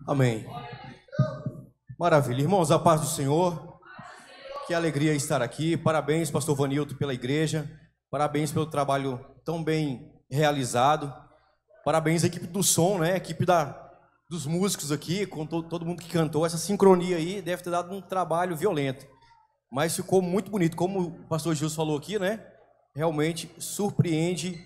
Amém. Maravilha. Irmãos, a paz do Senhor. Que alegria estar aqui. Parabéns, pastor Vanilton, pela igreja. Parabéns pelo trabalho tão bem realizado. Parabéns à equipe do som, né? A equipe dos músicos aqui, com todo mundo que cantou. Essa sincronia aí deve ter dado um trabalho violento. Mas ficou muito bonito. Como o pastor Gilson falou aqui, né? Realmente surpreende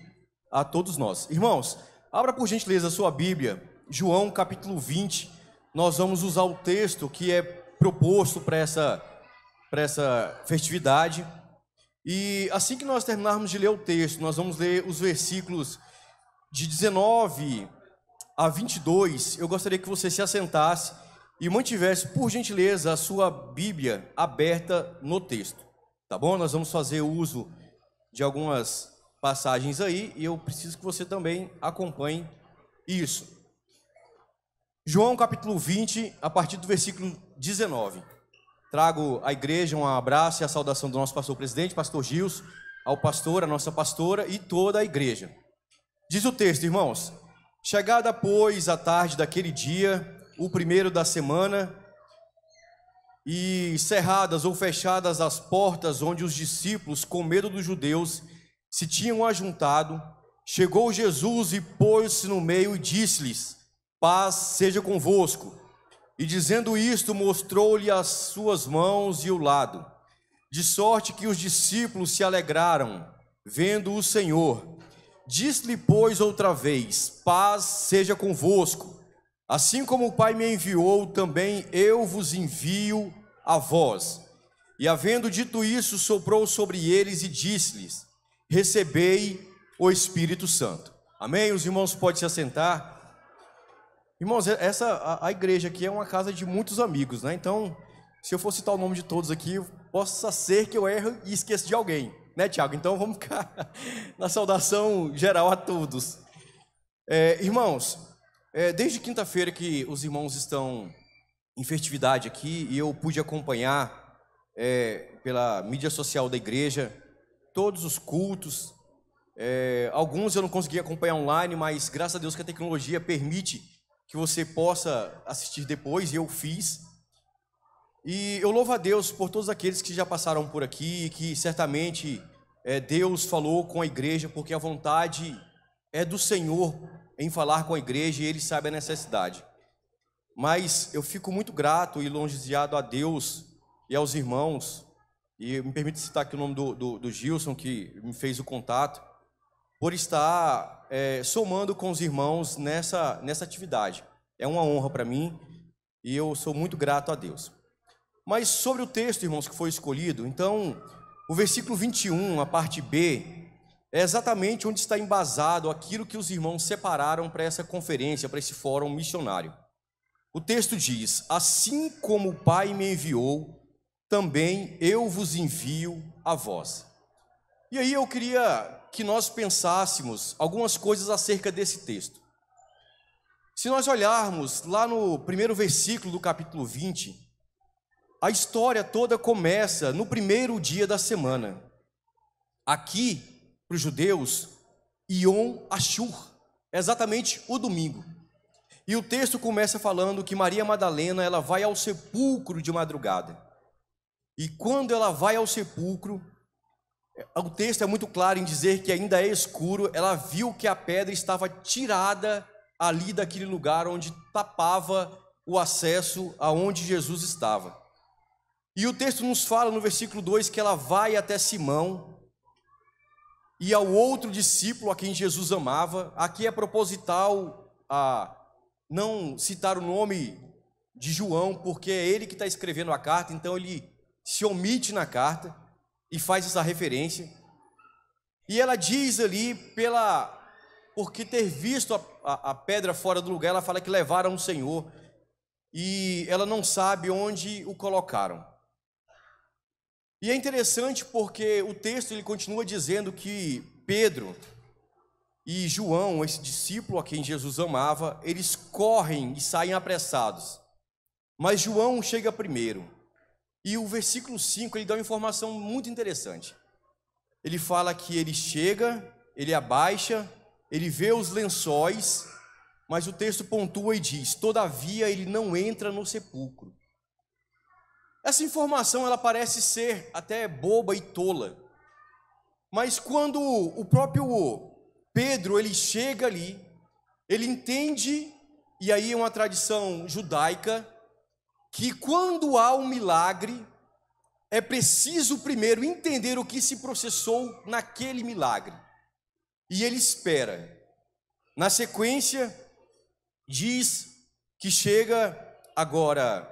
a todos nós. Irmãos, abra por gentileza a sua Bíblia. João capítulo 20, nós vamos usar o texto que é proposto para essa festividade. E assim que nós terminarmos de ler o texto, nós vamos ler os versículos de 19 a 22. Eu gostaria que você se assentasse e mantivesse, por gentileza, a sua Bíblia aberta no texto. Tá bom? Nós vamos fazer uso de algumas passagens aí e eu preciso que você também acompanhe isso. João capítulo 20, a partir do versículo 19. Trago à igreja um abraço e a saudação do nosso pastor presidente, pastor Gilson, ao pastor, a nossa pastora e toda a igreja. Diz o texto, irmãos: chegada, pois, a tarde daquele dia, o primeiro da semana, e cerradas ou fechadas as portas onde os discípulos, com medo dos judeus, se tinham ajuntado, chegou Jesus e pôs-se no meio e disse-lhes: paz seja convosco. E dizendo isto, mostrou-lhe as suas mãos e o lado. De sorte que os discípulos se alegraram, vendo o Senhor. Disse-lhe, pois, outra vez: paz seja convosco. Assim como o Pai me enviou, também eu vos envio a vós. E havendo dito isso, soprou sobre eles e disse-lhes: recebei o Espírito Santo. Amém? Os irmãos podem se assentar. Irmãos, a igreja aqui é uma casa de muitos amigos, né? Então, se eu for citar o nome de todos aqui, possa ser que eu erre e esqueça de alguém, né, Tiago? Então, vamos ficar na saudação geral a todos. Irmãos, desde quinta-feira que os irmãos estão em festividade aqui, e eu pude acompanhar pela mídia social da igreja todos os cultos. Alguns eu não consegui acompanhar online, mas graças a Deus que a tecnologia permite que você possa assistir depois, e eu fiz. E eu louvo a Deus por todos aqueles que já passaram por aqui, que certamente Deus falou com a igreja, porque a vontade é do Senhor em falar com a igreja e Ele sabe a necessidade. Mas eu fico muito grato e longeziado a Deus e aos irmãos, e me permite citar aqui o nome do Gilson, que me fez o contato, por estar somando com os irmãos nessa atividade. É uma honra para mim e eu sou muito grato a Deus. Mas sobre o texto, irmãos, que foi escolhido, então, o versículo 21, a parte B, é exatamente onde está embasado aquilo que os irmãos separaram para essa conferência, para esse fórum missionário. O texto diz: assim como o Pai me enviou, também eu vos envio a vós. E aí eu queria que nós pensássemos algumas coisas acerca desse texto. Se nós olharmos lá no primeiro versículo do capítulo 20, a história toda começa no primeiro dia da semana. Aqui, para os judeus, Yom Ashur, é exatamente o domingo. E o texto começa falando que Maria Madalena, ela vai ao sepulcro de madrugada. E quando ela vai ao sepulcro, o texto é muito claro em dizer que ainda é escuro, ela viu que a pedra estava tirada ali daquele lugar onde tapava o acesso aonde Jesus estava. E o texto nos fala no versículo 2 que ela vai até Simão e ao outro discípulo a quem Jesus amava. Aqui é proposital a não citar o nome de João, porque é ele que está escrevendo a carta, então ele se omite na carta e faz essa referência. E ela diz ali, porque ter visto a pedra fora do lugar, ela fala que levaram o Senhor, e ela não sabe onde o colocaram. E é interessante porque o texto ele continua dizendo que Pedro e João, esse discípulo a quem Jesus amava, eles correm e saem apressados. Mas João chega primeiro. E o versículo 5, ele dá uma informação muito interessante. Ele fala que ele chega, ele abaixa, ele vê os lençóis, mas o texto pontua e diz: todavia ele não entra no sepulcro. Essa informação ela parece ser até boba e tola, mas quando o próprio Pedro ele chega ali, ele entende, e aí é uma tradição judaica, que quando há um milagre, é preciso primeiro entender o que se processou naquele milagre. E ele espera. Na sequência, diz que chega agora...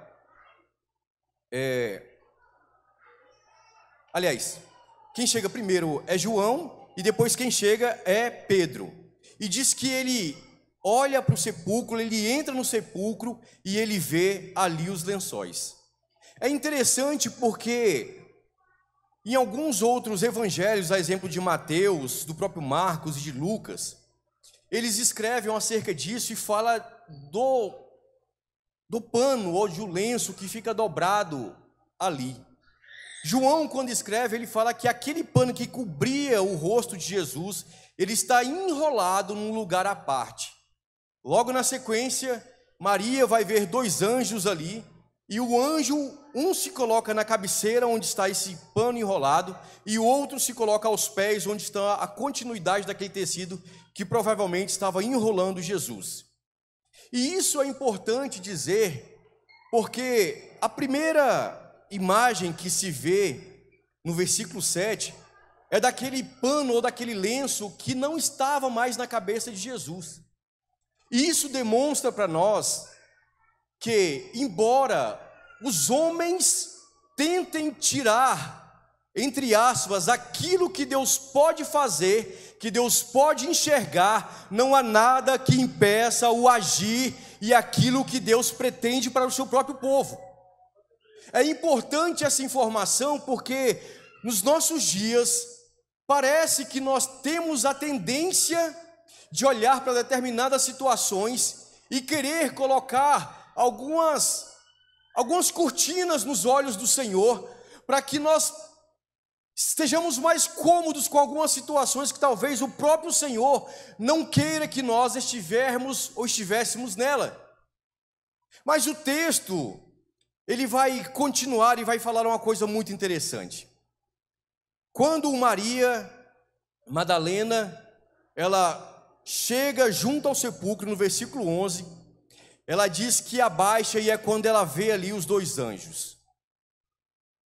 Aliás, quem chega primeiro é João, e depois quem chega é Pedro. E diz que ele olha para o sepulcro, ele entra no sepulcro e ele vê ali os lençóis. É interessante porque em alguns outros evangelhos, a exemplo de Mateus, do próprio Marcos e de Lucas, eles escrevem acerca disso e fala do pano ou do lenço que fica dobrado ali. João, quando escreve, ele fala que aquele pano que cobria o rosto de Jesus, ele está enrolado num lugar à parte. Logo na sequência, Maria vai ver dois anjos ali, e o anjo, um se coloca na cabeceira onde está esse pano enrolado, e o outro se coloca aos pés onde está a continuidade daquele tecido que provavelmente estava enrolando Jesus. E isso é importante dizer, porque a primeira imagem que se vê no versículo 7 é daquele pano ou daquele lenço que não estava mais na cabeça de Jesus. E isso demonstra para nós que, embora os homens tentem tirar, entre aspas, aquilo que Deus pode fazer, que Deus pode enxergar, não há nada que impeça o agir e aquilo que Deus pretende para o seu próprio povo. É importante essa informação porque nos nossos dias parece que nós temos a tendência de olhar para determinadas situações e querer colocar algumas cortinas nos olhos do Senhor, para que nós estejamos mais cômodos com algumas situações que talvez o próprio Senhor não queira que nós estivéssemos nela. Mas o texto, ele vai continuar e vai falar uma coisa muito interessante. Quando Maria Madalena, ela chega junto ao sepulcro, no versículo 11, ela diz que abaixa e é quando ela vê ali os dois anjos.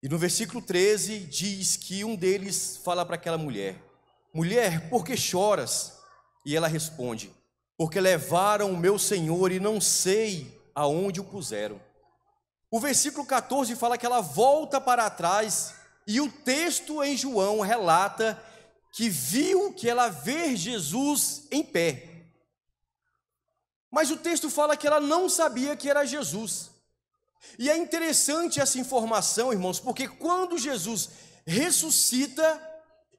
E no versículo 13 diz que um deles fala para aquela mulher: mulher, por que choras? E ela responde: porque levaram o meu Senhor e não sei aonde o puseram. O versículo 14 fala que ela volta para trás e o texto em João relata que ela vê Jesus em pé. Mas o texto fala que ela não sabia que era Jesus. E é interessante essa informação, irmãos, porque quando Jesus ressuscita,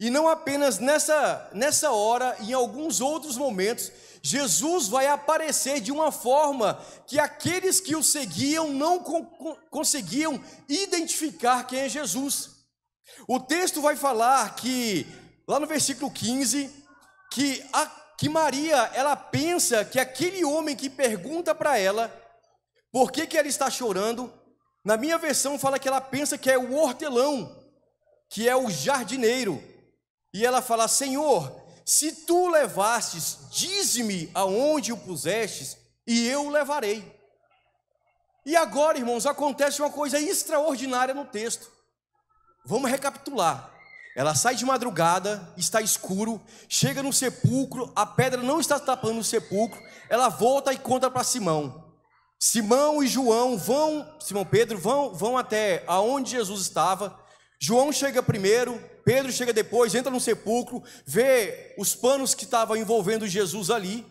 e não apenas nessa hora, em alguns outros momentos, Jesus vai aparecer de uma forma que aqueles que o seguiam não conseguiam identificar quem é Jesus. O texto vai falar que, lá no versículo 15, que Maria, ela pensa que aquele homem que pergunta para ela por que ela está chorando, na minha versão fala que ela pensa que é o hortelão, que é o jardineiro. E ela fala: Senhor, se tu levastes, dize-me aonde o pusestes, e eu o levarei. E agora, irmãos, acontece uma coisa extraordinária no texto. Vamos recapitular. Ela sai de madrugada, está escuro, chega no sepulcro, a pedra não está tapando o sepulcro, ela volta e conta para Simão. Simão e João Simão Pedro vão até aonde Jesus estava. João chega primeiro, Pedro chega depois, entra no sepulcro, vê os panos que estavam envolvendo Jesus ali.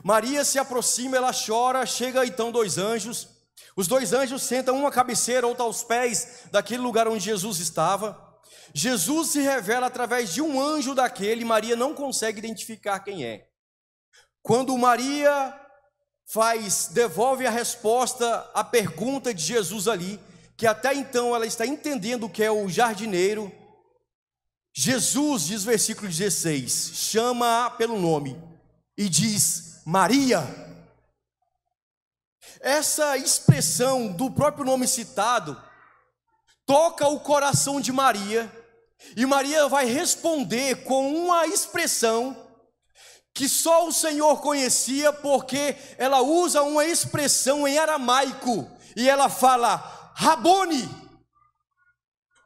Maria se aproxima, ela chora, chega então dois anjos. Os dois anjos sentam uma à cabeceira, outra aos pés daquele lugar onde Jesus estava. Jesus se revela através de um anjo daquele, Maria não consegue identificar quem é. Quando Maria devolve a resposta à pergunta de Jesus ali, que até então ela está entendendo que é o jardineiro, Jesus, diz versículo 16, chama-a pelo nome e diz: Maria. essa expressão do próprio nome citado toca o coração de Maria, e Maria vai responder com uma expressão que só o Senhor conhecia, porque ela usa uma expressão em aramaico, e ela fala, Rabone.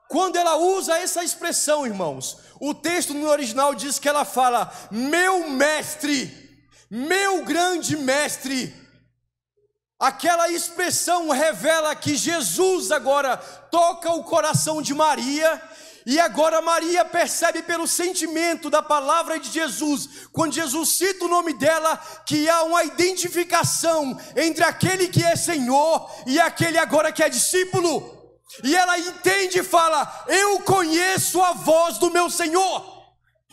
Quando ela usa essa expressão, irmãos, o texto no original diz que ela fala, meu mestre, meu grande mestre. Aquela expressão revela que Jesus agora toca o coração de Maria, e agora Maria percebe pelo sentimento da palavra de Jesus, quando Jesus cita o nome dela, que há uma identificação entre aquele que é Senhor e aquele agora que é discípulo. E ela entende e fala, eu conheço a voz do meu Senhor,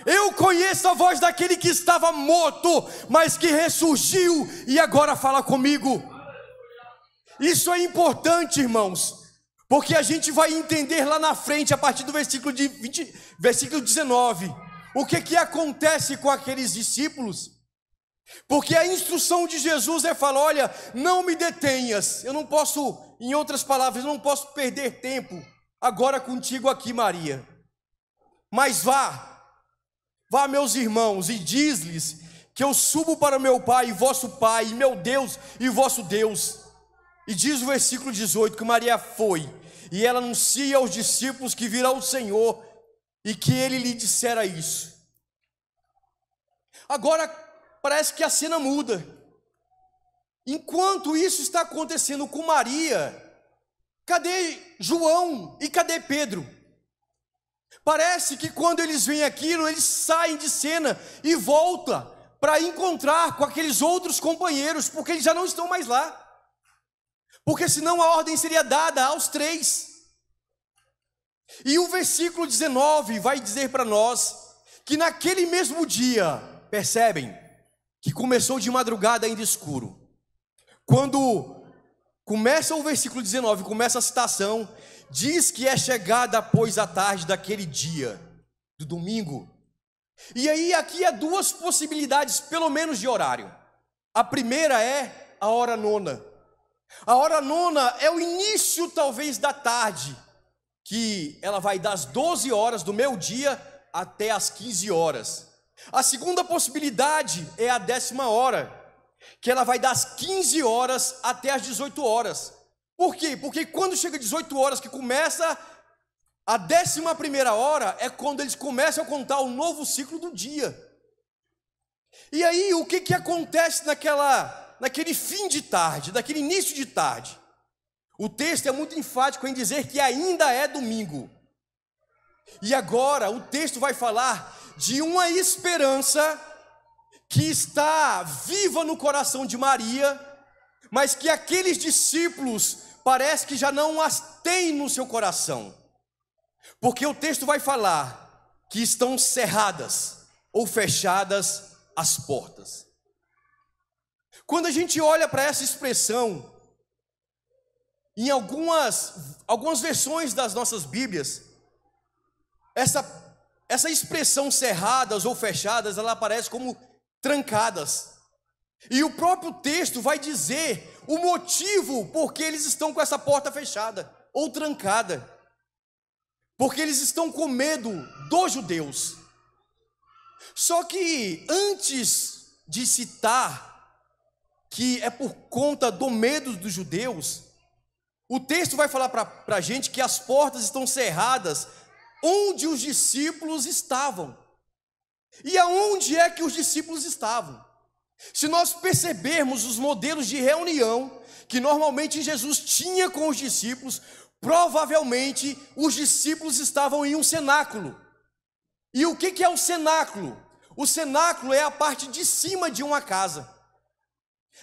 eu conheço a voz daquele que estava morto, mas que ressurgiu e agora fala comigo. Isso é importante, irmãos, porque a gente vai entender lá na frente, a partir do versículo 19, o que acontece com aqueles discípulos. Porque a instrução de Jesus é falar, olha, não me detenhas, eu não posso, em outras palavras, eu não posso perder tempo agora contigo aqui, Maria. Mas vá meus irmãos, e diz-lhes que eu subo para meu Pai e vosso Pai, meu Deus e vosso Deus. E diz o versículo 18 que Maria foi, e ela anuncia aos discípulos que virá o Senhor, e que ele lhe dissera isso. Agora parece que a cena muda. Enquanto isso está acontecendo com Maria, cadê João e cadê Pedro? Parece que quando eles veem aquilo, eles saem de cena e voltam para encontrar com aqueles outros companheiros, porque eles já não estão mais lá. Porque senão a ordem seria dada aos 3. E o versículo 19 vai dizer para nós que naquele mesmo dia, percebem, que começou de madrugada ainda escuro. Quando começa o versículo 19, começa a citação, diz que é chegada após a tarde daquele dia, do domingo. E aí aqui há duas possibilidades, pelo menos de horário. A primeira é a hora nona. A hora nona é o início talvez da tarde, que ela vai das 12 horas do meio-dia até as 15 horas. A segunda possibilidade é a 10ª hora, que ela vai das 15 horas até as 18 horas. Por quê? Porque quando chega às 18 horas, que começa a 11ª hora, é quando eles começam a contar o novo ciclo do dia. E aí, o que acontece naquele fim de tarde, naquele início de tarde? O texto é muito enfático em dizer que ainda é domingo. E agora o texto vai falar de uma esperança que está viva no coração de Maria, mas que aqueles discípulos parece que já não as têm no seu coração. Porque o texto vai falar que estão cerradas ou fechadas as portas. Quando a gente olha para essa expressão, em algumas versões das nossas Bíblias, essa expressão cerradas ou fechadas, ela aparece como trancadas. E o próprio texto vai dizer o motivo por que eles estão com essa porta fechada ou trancada. Porque eles estão com medo dos judeus. Só que antes de citar que é por conta do medo dos judeus, o texto vai falar para a gente que as portas estão cerradas onde os discípulos estavam. E aonde é que os discípulos estavam? Se nós percebermos os modelos de reunião que normalmente Jesus tinha com os discípulos, provavelmente os discípulos estavam em um cenáculo. E o que é o cenáculo? O cenáculo é a parte de cima de uma casa.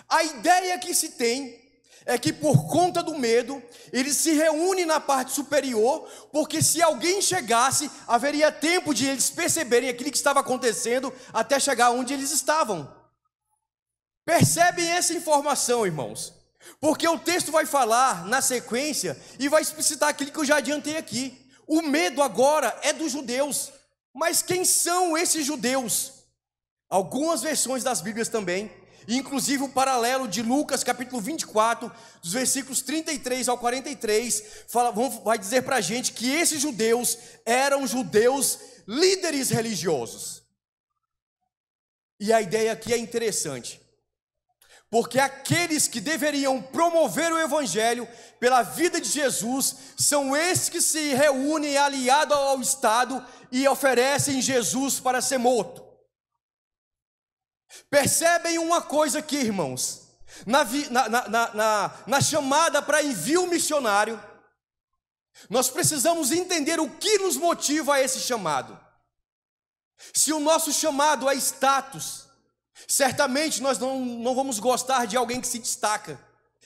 A ideia que se tem é que por conta do medo, eles se reúnem na parte superior, porque se alguém chegasse, haveria tempo de eles perceberem aquilo que estava acontecendo até chegar onde eles estavam. Percebem essa informação, irmãos? Porque o texto vai falar na sequência e vai explicitar aquilo que eu já adiantei aqui. O medo agora é dos judeus. Mas quem são esses judeus? Algumas versões das Bíblias também inclusive o paralelo de Lucas capítulo 24, dos versículos 33 ao 43, vai dizer para a gente que esses judeus eram judeus líderes religiosos. E a ideia aqui é interessante, porque aqueles que deveriam promover o evangelho pela vida de Jesus, são esses que se reúnem aliados ao Estado e oferecem Jesus para ser morto. Percebem uma coisa aqui, irmãos, na chamada para envio missionário, nós precisamos entender o que nos motiva a esse chamado. Se o nosso chamado é status, certamente nós não vamos gostar de alguém que se destaca.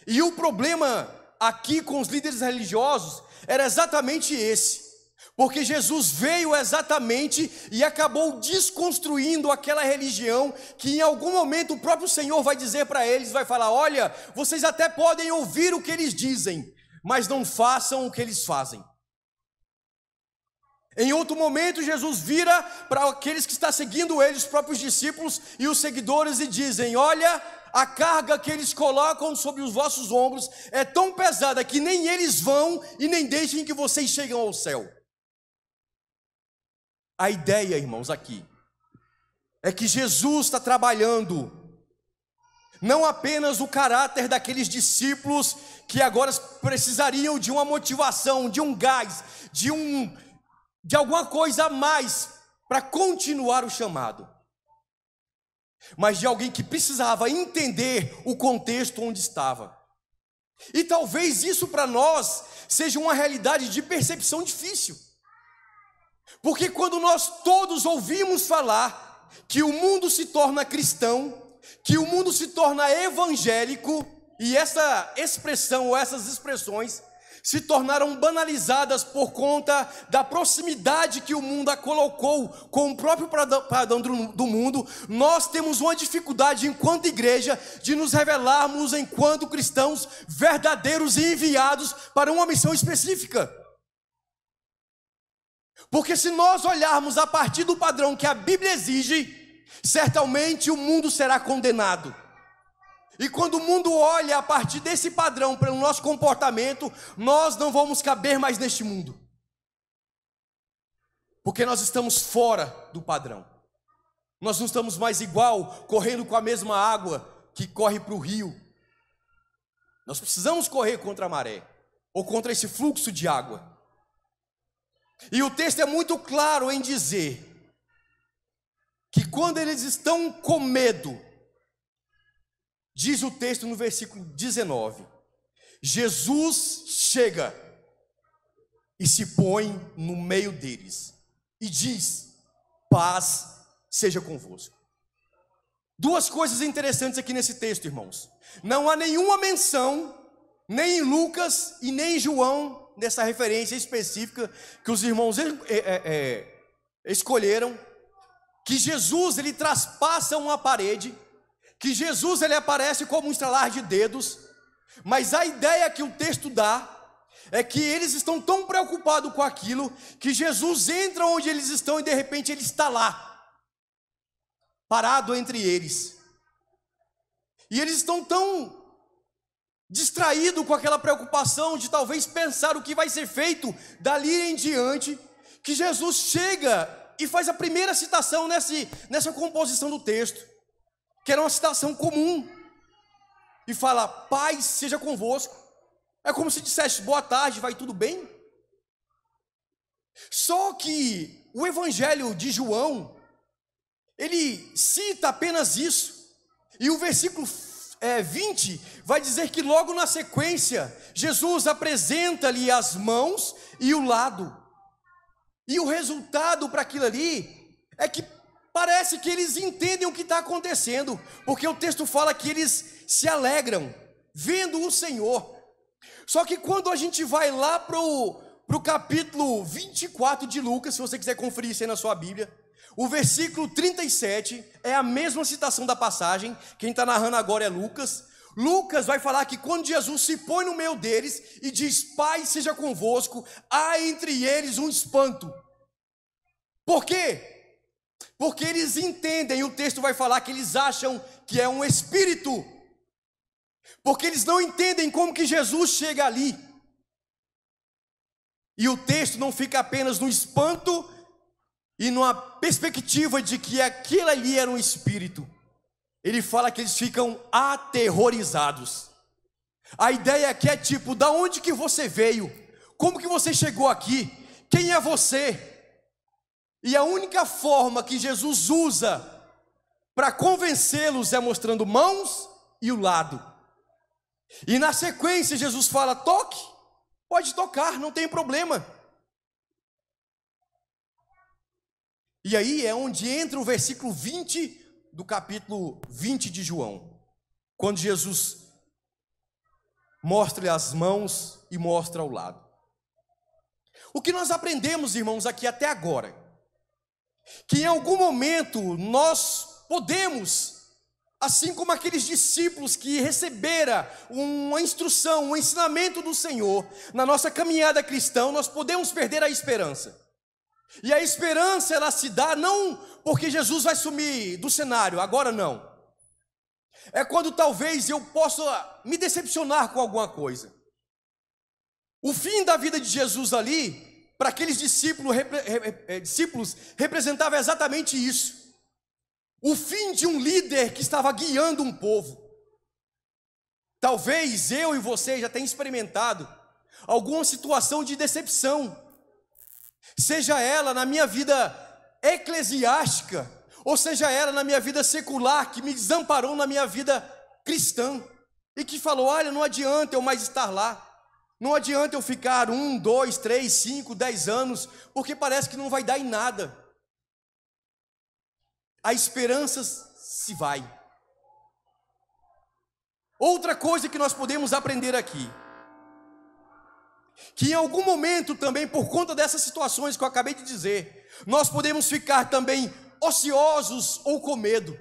E o problema aqui com os líderes religiosos era exatamente esse. Porque Jesus veio exatamente e acabou desconstruindo aquela religião que em algum momento o próprio Senhor vai dizer para eles, vai falar: olha, vocês até podem ouvir o que eles dizem, mas não façam o que eles fazem. Em outro momento, Jesus vira para aqueles que estão seguindo ele, os próprios discípulos e os seguidores, e dizem: olha, a carga que eles colocam sobre os vossos ombros é tão pesada que nem eles vão e nem deixem que vocês cheguem ao céu. A ideia, irmãos, aqui é que Jesus está trabalhando não apenas o caráter daqueles discípulos que agora precisariam de uma motivação, de um gás, de alguma coisa a mais para continuar o chamado, mas de alguém que precisava entender o contexto onde estava. E talvez isso para nós seja uma realidade de percepção difícil, porque quando nós todos ouvimos falar que o mundo se torna cristão, que o mundo se torna evangélico, e essa expressão ou essas expressões se tornaram banalizadas por conta da proximidade que o mundo a colocou com o próprio padrão do mundo, nós temos uma dificuldade enquanto igreja de nos revelarmos enquanto cristãos verdadeiros e enviados para uma missão específica. Porque se nós olharmos a partir do padrão que a Bíblia exige, certamente o mundo será condenado. E quando o mundo olha a partir desse padrão pelo nosso comportamento, nós não vamos caber mais neste mundo. Porque nós estamos fora do padrão. Nós não estamos mais igual, correndo com a mesma água que corre para o rio. Nós precisamos correr contra a maré, ou contra esse fluxo de água. E o texto é muito claro em dizer que quando eles estão com medo, diz o texto no versículo 19, Jesus chega e se põe no meio deles e diz: paz seja convosco. Duas coisas interessantes aqui nesse texto, irmãos. Não há nenhuma menção, nem em Lucas e nem em João, nessa referência específica que os irmãos escolheram, que Jesus ele traspassa uma parede, que Jesus ele aparece como um estralar de dedos, mas a ideia que o texto dá é que eles estão tão preocupados com aquilo, que Jesus entra onde eles estão e de repente ele está lá, parado entre eles, e eles estão tão distraído com aquela preocupação de talvez pensar o que vai ser feito dali em diante, que Jesus chega e faz a primeira citação nessa composição do texto, que era uma citação comum, e fala: paz seja convosco. É como se dissesse: boa tarde, vai tudo bem? Só que o evangelho de João, ele cita apenas isso, e o versículo 20 vai dizer que logo na sequência Jesus apresenta-lhe as mãos e o lado, e o resultado para aquilo ali é que parece que eles entendem o que está acontecendo, porque o texto fala que eles se alegram vendo o Senhor. Só que quando a gente vai lá para o capítulo 24 de Lucas, se você quiser conferir isso aí na sua Bíblia, o versículo 37 é a mesma citação da passagem. Quem está narrando agora é Lucas. Lucas vai falar que quando Jesus se põe no meio deles e diz: paz seja convosco, há entre eles um espanto. Por quê? Porque eles entendem, o texto vai falar que eles acham que é um espírito. Porque eles não entendem como que Jesus chega ali. E o texto não fica apenas no espanto e numa perspectiva de que aquilo ali era um espírito. Ele fala que eles ficam aterrorizados. A ideia aqui é tipo, da onde que você veio? Como que você chegou aqui? Quem é você? E a única forma que Jesus usa para convencê-los é mostrando mãos e o lado. E na sequência Jesus fala, toque, pode tocar, não tem problema. E aí é onde entra o versículo 20 do capítulo 20 de João, quando Jesus mostra-lhe as mãos e mostra o lado. O que nós aprendemos, irmãos, aqui até agora, que em algum momento nós podemos, assim como aqueles discípulos que receberam uma instrução, um ensinamento do Senhor, na nossa caminhada cristã, nós podemos perder a esperança. E a esperança, ela se dá não porque Jesus vai sumir do cenário, agora não. É quando talvez eu possa me decepcionar com alguma coisa. O fim da vida de Jesus ali, para aqueles discípulos representava exatamente isso. O fim de um líder que estava guiando um povo. Talvez eu e você já tenham experimentado alguma situação de decepção, seja ela na minha vida eclesiástica, ou seja ela na minha vida secular, que me desamparou na minha vida cristã, e que falou, olha, não adianta eu mais estar lá, não adianta eu ficar 1, 2, 3, 5, 10 anos, porque parece que não vai dar em nada. A esperança se vai. Outra coisa que nós podemos aprender aqui, que em algum momento também, por conta dessas situações que eu acabei de dizer, nós podemos ficar também ociosos ou com medo,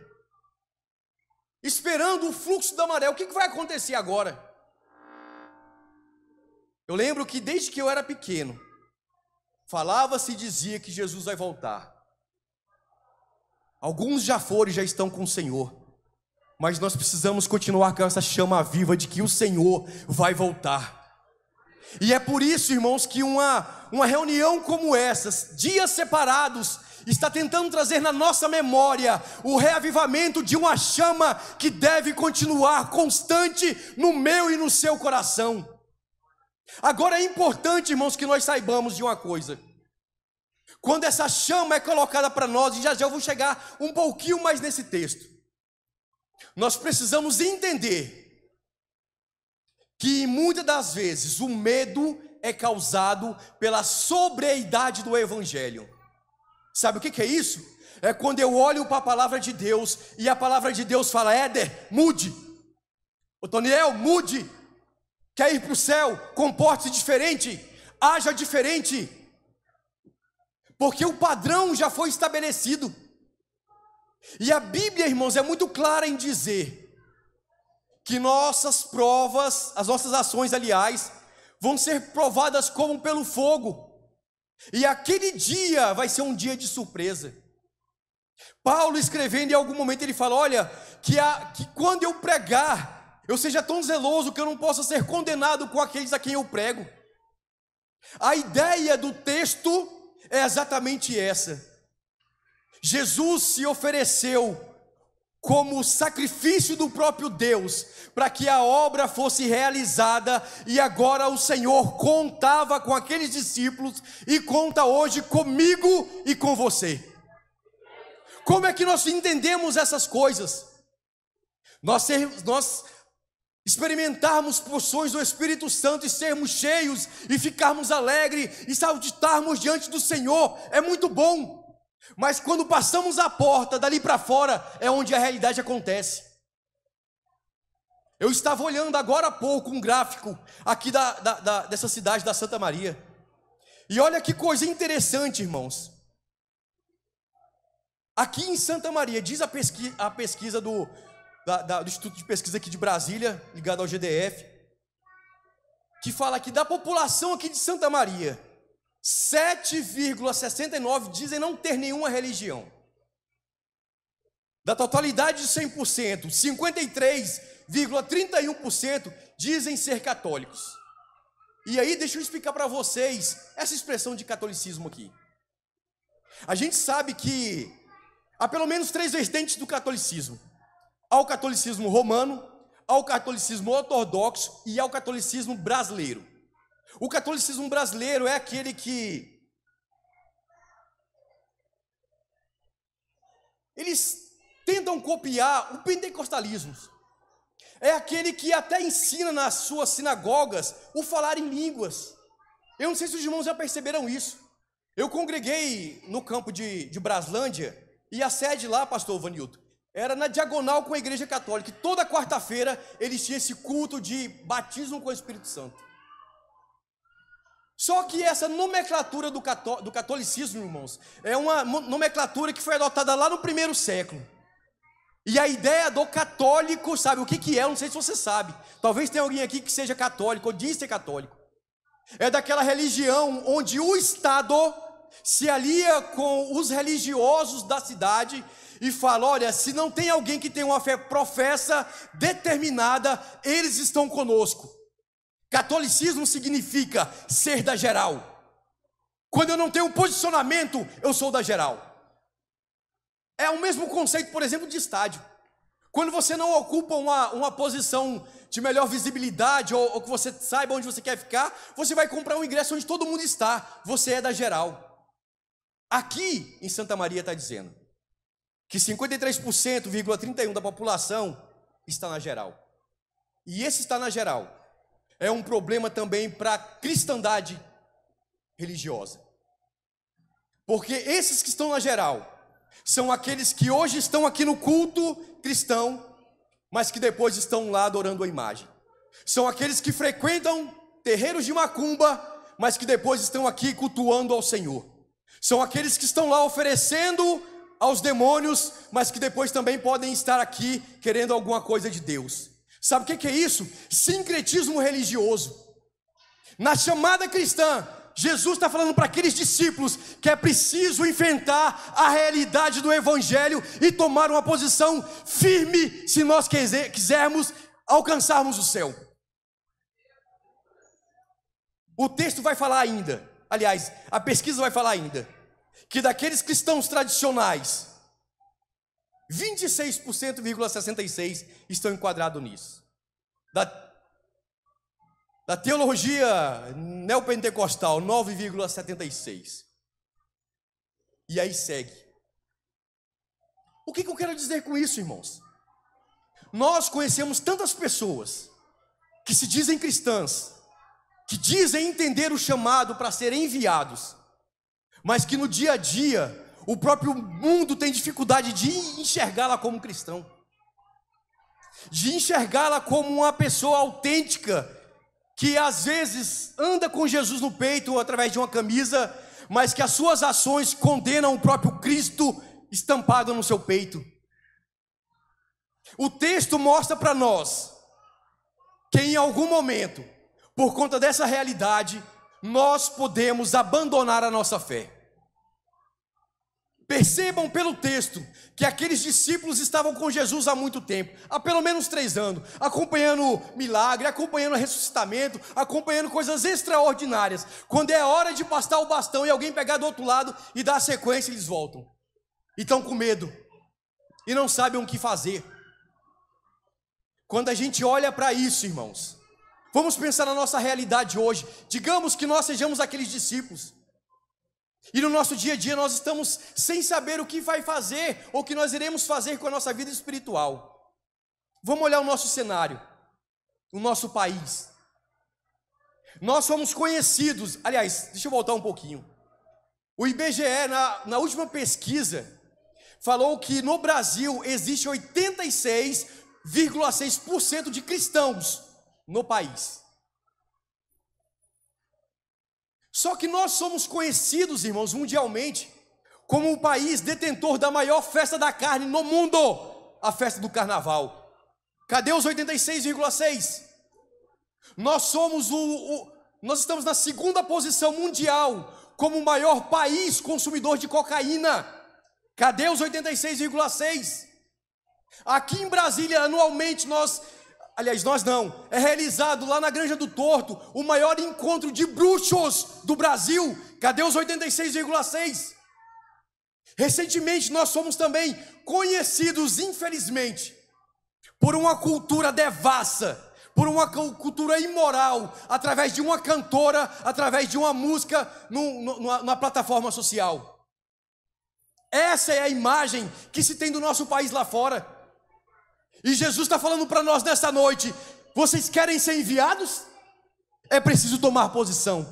esperando o fluxo da maré. O que vai acontecer agora? Eu lembro que desde que eu era pequeno, falava-se e dizia que Jesus vai voltar. Alguns já foram e já estão com o Senhor, mas nós precisamos continuar com essa chama viva de que o Senhor vai voltar. E é por isso, irmãos, que uma reunião como essa, dias separados, está tentando trazer na nossa memória o reavivamento de uma chama que deve continuar constante no meu e no seu coração. Agora é importante, irmãos, que nós saibamos de uma coisa. Quando essa chama é colocada para nós, e já eu vou chegar um pouquinho mais nesse texto, nós precisamos entender que muitas das vezes o medo é causado pela sobriedade do Evangelho. Sabe o que é isso? É quando eu olho para a palavra de Deus e a palavra de Deus fala, Éder, mude. Otoniel, mude. Quer ir para o céu? Comporte-se diferente, haja diferente. Porque o padrão já foi estabelecido. E a Bíblia, irmãos, é muito clara em dizer que nossas provas, as nossas ações, aliás, vão ser provadas como pelo fogo. E aquele dia vai ser um dia de surpresa. Paulo, escrevendo em algum momento, ele fala, olha, que quando eu pregar, eu seja tão zeloso que eu não possa ser condenado com aqueles a quem eu prego. A ideia do texto é exatamente essa. Jesus se ofereceu como sacrifício do próprio Deus, para que a obra fosse realizada, e agora o Senhor contava com aqueles discípulos, e conta hoje comigo e com você. Como é que nós entendemos essas coisas? Nós experimentarmos porções do Espírito Santo, e sermos cheios, e ficarmos alegres, e saltitarmos diante do Senhor, é muito bom. Mas quando passamos a porta, dali para fora, é onde a realidade acontece. Eu estava olhando agora há pouco um gráfico aqui dessa cidade da Santa Maria. E olha que coisa interessante, irmãos. Aqui em Santa Maria, diz a pesquisa do Instituto de Pesquisa aqui de Brasília, ligado ao GDF, que fala que da população aqui de Santa Maria, 7,69 dizem não ter nenhuma religião. Da totalidade de 100%, 53,31% dizem ser católicos. E aí, deixa eu explicar para vocês essa expressão de catolicismo aqui. A gente sabe que há pelo menos 3 vertentes do catolicismo. Há o catolicismo romano, há o catolicismo ortodoxo e há o catolicismo brasileiro. O catolicismo brasileiro é aquele que eles tentam copiar o pentecostalismo. É aquele que até ensina nas suas sinagogas o falar em línguas. Eu não sei se os irmãos já perceberam isso. Eu congreguei no campo de Braslândia, e a sede lá, pastor Vanilton, era na diagonal com a igreja católica. E toda quarta-feira eles tinham esse culto de batismo com o Espírito Santo. Só que essa nomenclatura do catolicismo, irmãos, é uma nomenclatura que foi adotada lá no 1º século. E a ideia do católico, sabe o que é? Eu não sei se você sabe. Talvez tenha alguém aqui que seja católico ou diz ser católico. É daquela religião onde o Estado se alia com os religiosos da cidade e fala: olha, se não tem alguém que tem uma fé professa determinada, eles estão conosco. Catolicismo significa ser da geral. Quando eu não tenho posicionamento, eu sou da geral. É o mesmo conceito, por exemplo, de estádio. Quando você não ocupa uma posição de melhor visibilidade, ou que você saiba onde você quer ficar, você vai comprar um ingresso onde todo mundo está. Você é da geral. Aqui em Santa Maria está dizendo que 53,31% da população está na geral. E esse está na geral é um problema também para a cristandade religiosa. Porque esses que estão na geral são aqueles que hoje estão aqui no culto cristão, mas que depois estão lá adorando a imagem. São aqueles que frequentam terreiros de macumba, mas que depois estão aqui cultuando ao Senhor. São aqueles que estão lá oferecendo aos demônios, mas que depois também podem estar aqui querendo alguma coisa de Deus. Sabe o que é isso? Sincretismo religioso. Na chamada cristã, Jesus está falando para aqueles discípulos que é preciso enfrentar a realidade do Evangelho e tomar uma posição firme se nós quisermos alcançarmos o céu. O texto vai falar ainda, aliás, a pesquisa vai falar ainda, que daqueles cristãos tradicionais, 26,66% estão enquadrados nisso. Da teologia neopentecostal, 9,76%. E aí segue. O que eu quero dizer com isso, irmãos? Nós conhecemos tantas pessoas que se dizem cristãs, que dizem entender o chamado para serem enviados, mas que no dia a dia o próprio mundo tem dificuldade de enxergá-la como cristão, de enxergá-la como uma pessoa autêntica, que às vezes anda com Jesus no peito ou através de uma camisa, mas que as suas ações condenam o próprio Cristo estampado no seu peito. O texto mostra para nós que em algum momento, por conta dessa realidade, nós podemos abandonar a nossa fé. Percebam pelo texto que aqueles discípulos estavam com Jesus há muito tempo, há pelo menos 3 anos, acompanhando milagre, acompanhando ressuscitamento, acompanhando coisas extraordinárias. Quando é hora de passar o bastão e alguém pegar do outro lado e dar a sequência, eles voltam. E estão com medo, e não sabem o que fazer. Quando a gente olha para isso, irmãos, vamos pensar na nossa realidade hoje. Digamos que nós sejamos aqueles discípulos. E no nosso dia a dia nós estamos sem saber o que vai fazer, ou o que nós iremos fazer com a nossa vida espiritual. Vamos olhar o nosso cenário, o nosso país. Nós somos conhecidos, aliás, deixa eu voltar um pouquinho. O IBGE, na última pesquisa, falou que no Brasil existe 86,6% de cristãos no país. Só que nós somos conhecidos, irmãos, mundialmente, como o país detentor da maior festa da carne no mundo, a festa do carnaval. Cadê os 86,6%? Nós estamos na 2ª posição mundial, como o maior país consumidor de cocaína. Cadê os 86,6%? Aqui em Brasília, anualmente, nós não, é realizado lá na Granja do Torto, o maior encontro de bruxos do Brasil. Cadê os 86,6? Recentemente nós somos também conhecidos, infelizmente, por uma cultura devassa, por uma cultura imoral, através de uma cantora, através de uma música na plataforma social. Essa é a imagem que se tem do nosso país lá fora. E Jesus está falando para nós nessa noite: vocês querem ser enviados? É preciso tomar posição.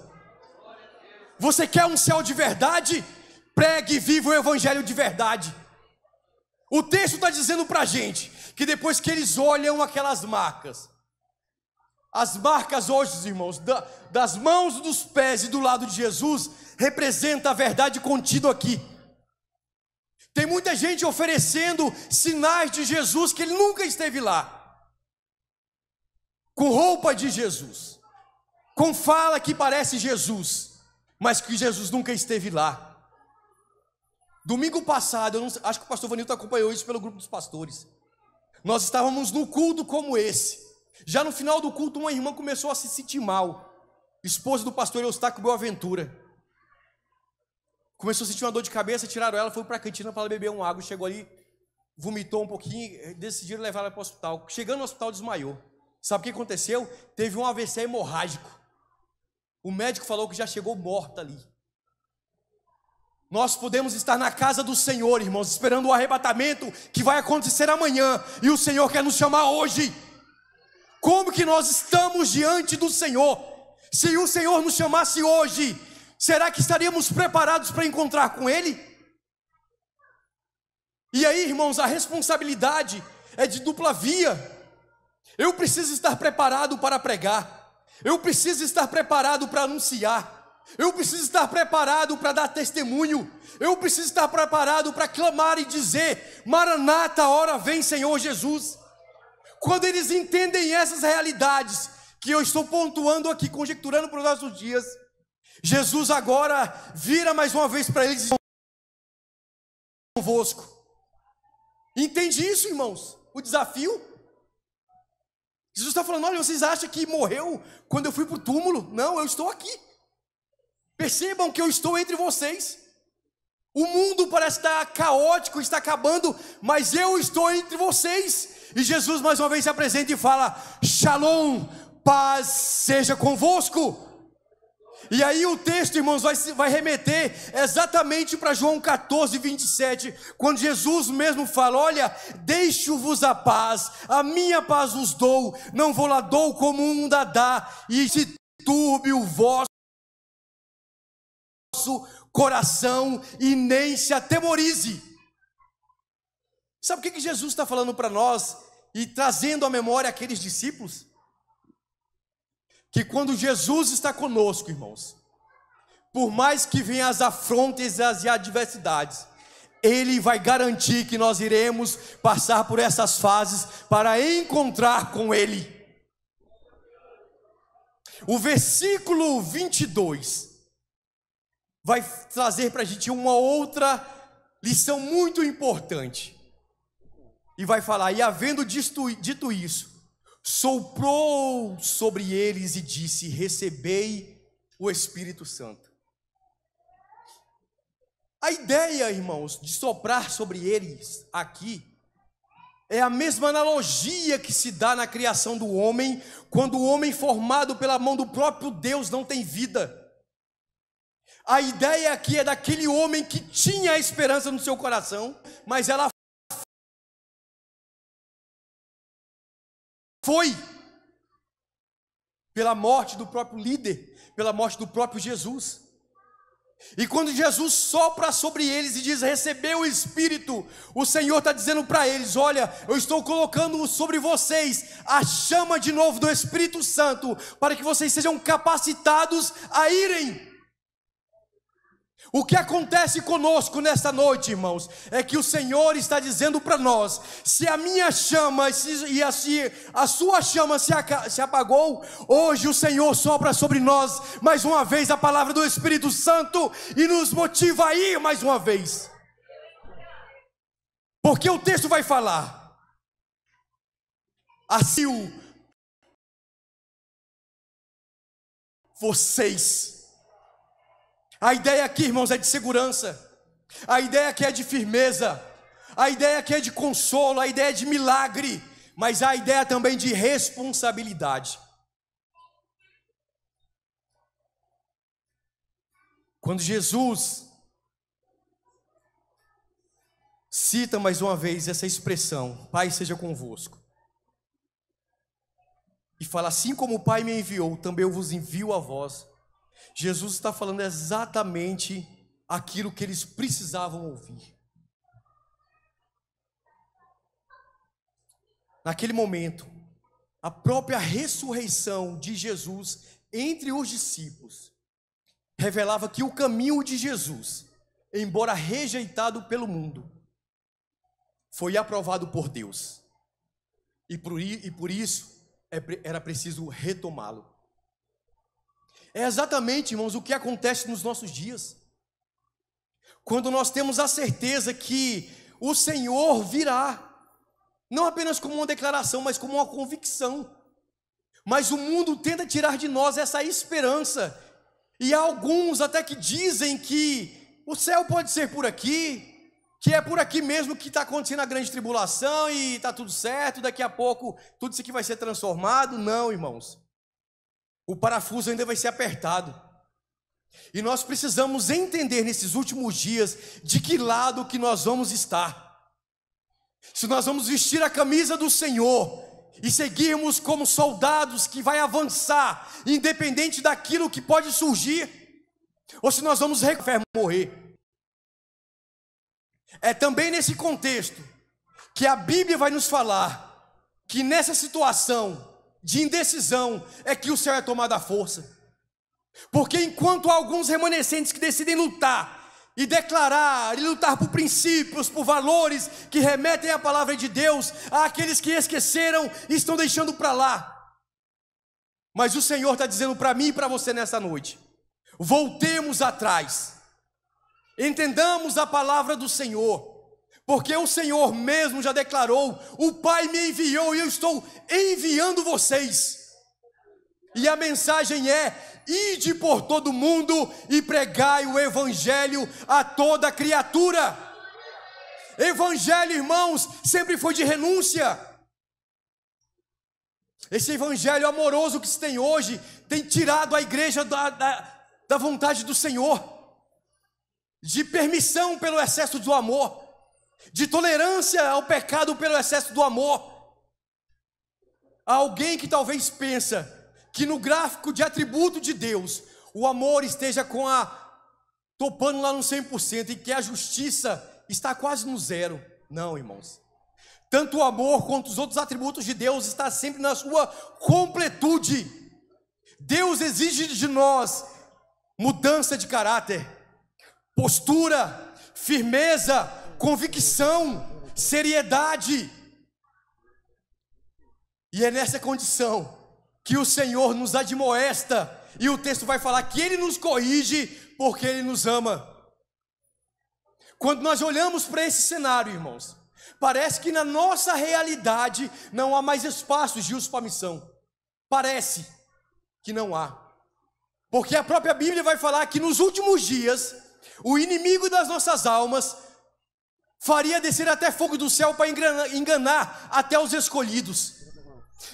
Você quer um céu de verdade? Pregue e viva o evangelho de verdade. O texto está dizendo para a gente que depois que eles olham aquelas marcas, as marcas hoje, irmãos, das mãos, dos pés e do lado de Jesus, representa a verdade contida aqui. Tem muita gente oferecendo sinais de Jesus que ele nunca esteve lá, com roupa de Jesus, com fala que parece Jesus, mas que Jesus nunca esteve lá. Domingo passado, acho que o pastor Vanilton acompanhou isso pelo grupo dos pastores. Nós estávamos num culto como esse. Já no final do culto, uma irmã começou a se sentir mal, esposa do pastor Eustáquio Boaventura. Começou a sentir uma dor de cabeça, tiraram ela, foi para a cantina para ela beber uma água. Chegou ali, vomitou um pouquinho, decidiram levar ela para o hospital. Chegando no hospital, desmaiou. Sabe o que aconteceu? Teve um AVC hemorrágico. O médico falou que já chegou morta ali. Nós podemos estar na casa do Senhor, irmãos, esperando o arrebatamento que vai acontecer amanhã, e o Senhor quer nos chamar hoje. Como que nós estamos diante do Senhor? Se o Senhor nos chamasse hoje, será que estaríamos preparados para encontrar com Ele? E aí, irmãos, a responsabilidade é de dupla via. Eu preciso estar preparado para pregar, eu preciso estar preparado para anunciar, eu preciso estar preparado para dar testemunho, eu preciso estar preparado para clamar e dizer: Maranata, a hora vem, Senhor Jesus. Quando eles entendem essas realidades que eu estou pontuando aqui, conjecturando para os nossos dias, Jesus agora vira mais uma vez para eles e diz: convosco. Entende isso, irmãos? O desafio? Jesus está falando: olha, vocês acham que morreu quando eu fui para o túmulo? Não, eu estou aqui. Percebam que eu estou entre vocês. O mundo parece estar caótico, está acabando, mas eu estou entre vocês. E Jesus mais uma vez se apresenta e fala: Shalom, paz seja convosco. E aí o texto, irmãos, vai remeter exatamente para João 14, 27, quando Jesus mesmo fala: olha, deixo-vos a paz, a minha paz vos dou, não vou lá dou como o mundo a dá, e se turbe o vosso coração e nem se atemorize. Sabe o que Jesus está falando para nós e trazendo à memória aqueles discípulos? Que quando Jesus está conosco, irmãos, por mais que venham as afrontas e as adversidades, Ele vai garantir que nós iremos passar por essas fases para encontrar com Ele. O versículo 22 vai trazer para a gente uma outra lição muito importante. E vai falar: e havendo dito isso, soprou sobre eles e disse: recebei o Espírito Santo. A ideia, irmãos, de soprar sobre eles aqui é a mesma analogia que se dá na criação do homem, quando o homem formado pela mão do próprio Deus não tem vida. A ideia aqui é daquele homem que tinha a esperança no seu coração, mas ela foi pela morte do próprio líder, pela morte do próprio Jesus. E quando Jesus sopra sobre eles e diz: recebeu o Espírito, o Senhor está dizendo para eles: olha, eu estou colocando sobre vocês a chama de novo do Espírito Santo, para que vocês sejam capacitados a irem. O que acontece conosco nesta noite, irmãos, é que o Senhor está dizendo para nós: se a minha chama e a sua chama se apagou, hoje o Senhor sopra sobre nós mais uma vez a palavra do Espírito Santo e nos motiva a ir mais uma vez. Porque o texto vai falar: assim vocês. A ideia aqui, irmãos, é de segurança. A ideia aqui é de firmeza. A ideia aqui é de consolo. A ideia é de milagre. Mas a ideia também de responsabilidade. Quando Jesus cita mais uma vez essa expressão, Pai seja convosco, e fala, assim como o Pai me enviou, também eu vos envio a vós. Jesus está falando exatamente aquilo que eles precisavam ouvir. Naquele momento, a própria ressurreição de Jesus entre os discípulos revelava que o caminho de Jesus, embora rejeitado pelo mundo, foi aprovado por Deus. E por isso era preciso retomá-lo. É exatamente, irmãos, o que acontece nos nossos dias. Quando nós temos a certeza que o Senhor virá, não apenas como uma declaração, mas como uma convicção. Mas o mundo tenta tirar de nós essa esperança. E há alguns até que dizem que o céu pode ser por aqui, que é por aqui mesmo que está acontecendo a grande tribulação e está tudo certo, daqui a pouco tudo isso aqui vai ser transformado. Não, irmãos. O parafuso ainda vai ser apertado. E nós precisamos entender nesses últimos dias de que lado que nós vamos estar. Se nós vamos vestir a camisa do Senhor e seguirmos como soldados que vai avançar, independente daquilo que pode surgir, ou se nós vamos morrer. É também nesse contexto que a Bíblia vai nos falar que nessa situação de indecisão é que o céu é tomado à força. Porque enquanto há alguns remanescentes que decidem lutar e declarar, e lutar por princípios, por valores que remetem à palavra de Deus, há aqueles que esqueceram e estão deixando para lá. Mas o Senhor está dizendo para mim e para você nessa noite, voltemos atrás, entendamos a palavra do Senhor, porque o Senhor mesmo já declarou, o Pai me enviou e eu estou enviando vocês. E a mensagem é, ide por todo mundo e pregai o evangelho a toda criatura. Evangelho, irmãos, sempre foi de renúncia. Esse evangelho amoroso que se tem hoje tem tirado a igreja da vontade do Senhor, de permissão pelo excesso do amor, de tolerância ao pecado pelo excesso do amor. Há alguém que talvez pensa que no gráfico de atributo de Deus, o amor esteja topando lá no 100% e que a justiça está quase no zero. Não, irmãos. Tanto o amor quanto os outros atributos de Deus está sempre na sua completude. Deus exige de nós mudança de caráter, postura, firmeza, convicção, seriedade. E é nessa condição que o Senhor nos admoesta, e o texto vai falar que Ele nos corrige porque Ele nos ama. Quando nós olhamos para esse cenário, irmãos, parece que na nossa realidade não há mais espaço de uso para missão. Parece que não há. Porque a própria Bíblia vai falar que nos últimos dias, o inimigo das nossas almas faria descer até fogo do céu para enganar até os escolhidos.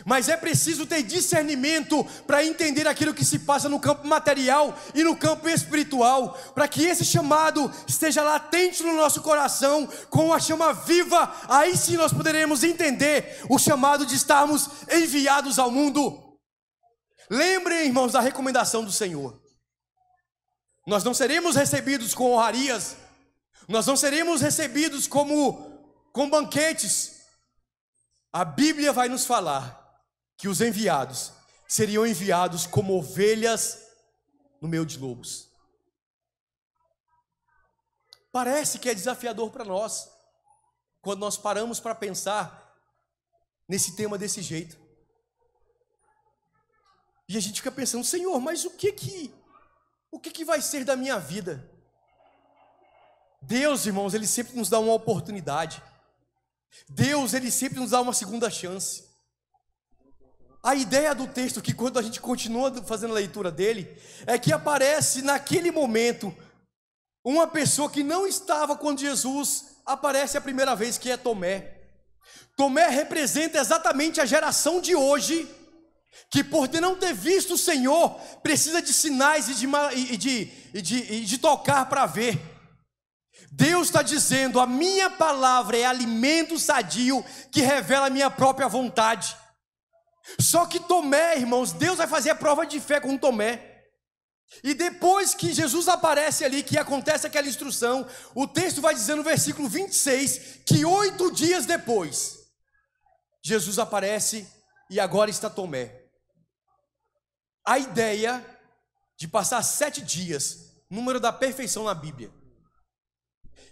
Mas é preciso ter discernimento para entender aquilo que se passa no campo material e no campo espiritual, para que esse chamado esteja latente no nosso coração, com a chama viva. Aí sim nós poderemos entender o chamado de estarmos enviados ao mundo. Lembrem, irmãos, da recomendação do Senhor. Nós não seremos recebidos com honrarias, nós não seremos recebidos com banquetes. A Bíblia vai nos falar que os enviados seriam enviados como ovelhas no meio de lobos. Parece que é desafiador para nós, quando nós paramos para pensar nesse tema desse jeito. E a gente fica pensando, Senhor, mas o que vai ser da minha vida? Deus, irmãos, Ele sempre nos dá uma oportunidade. Deus, Ele sempre nos dá uma segunda chance. A ideia do texto, que quando a gente continua fazendo a leitura dele, é que aparece naquele momento uma pessoa que não estava quando Jesus aparece a primeira vez, que é Tomé. Tomé representa exatamente a geração de hoje, que por não ter visto o Senhor, precisa de sinais e de tocar para ver. Deus está dizendo: a minha palavra é alimento sadio que revela a minha própria vontade. Só que Tomé, irmãos, Deus vai fazer a prova de fé com Tomé. E depois que Jesus aparece ali, que acontece aquela instrução, o texto vai dizer no versículo 26, que 8 dias depois, Jesus aparece e agora está Tomé. A ideia de passar 7 dias, número da perfeição na Bíblia,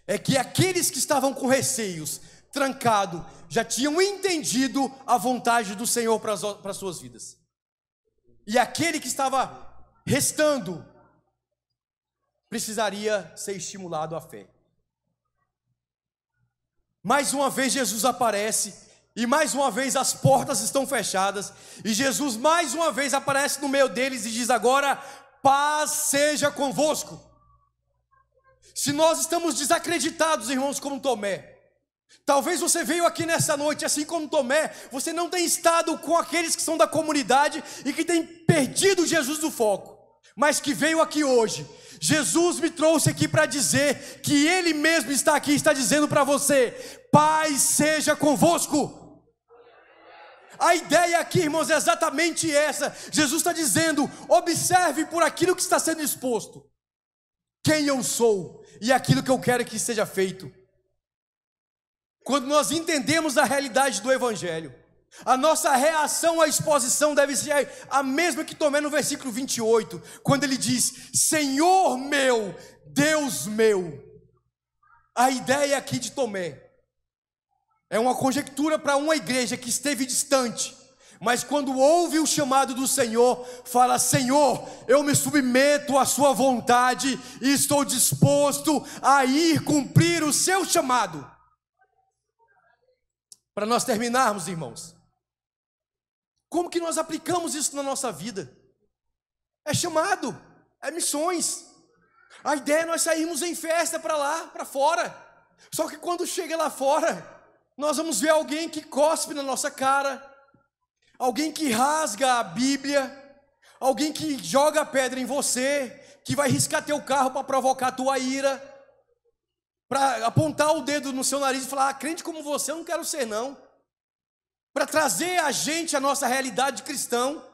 é que aqueles que estavam com receios, trancado, já tinham entendido a vontade do Senhor para as suas vidas. E aquele que estava restando precisaria ser estimulado à fé. Mais uma vez Jesus aparece, e mais uma vez as portas estão fechadas, e Jesus mais uma vez aparece no meio deles e diz: agora paz seja convosco. Se nós estamos desacreditados, irmãos, como Tomé, talvez você veio aqui nessa noite, assim como Tomé, você não tem estado com aqueles que são da comunidade e que tem perdido Jesus do foco, mas que veio aqui hoje. Jesus me trouxe aqui para dizer que Ele mesmo está aqui, está dizendo para você: paz seja convosco. A ideia aqui, irmãos, é exatamente essa. Jesus está dizendo: observe por aquilo que está sendo exposto, quem eu sou e aquilo que eu quero que seja feito. Quando nós entendemos a realidade do Evangelho, a nossa reação à exposição deve ser a mesma que Tomé no versículo 28, quando ele diz: Senhor meu, Deus meu. A ideia aqui de Tomé é uma conjectura para uma igreja que esteve distante, mas quando ouve o chamado do Senhor, fala: Senhor, eu me submeto à sua vontade e estou disposto a ir cumprir o seu chamado. Para nós terminarmos, irmãos, como que nós aplicamos isso na nossa vida? É chamado, é missões. A ideia é nós sairmos em festa para lá, para fora. Só que quando chega lá fora, nós vamos ver alguém que cospe na nossa cara, alguém que rasga a Bíblia, alguém que joga pedra em você, que vai riscar teu carro para provocar a tua ira, para apontar o dedo no seu nariz e falar: crente como você eu não quero ser não. Para trazer a gente a nossa realidade de cristão.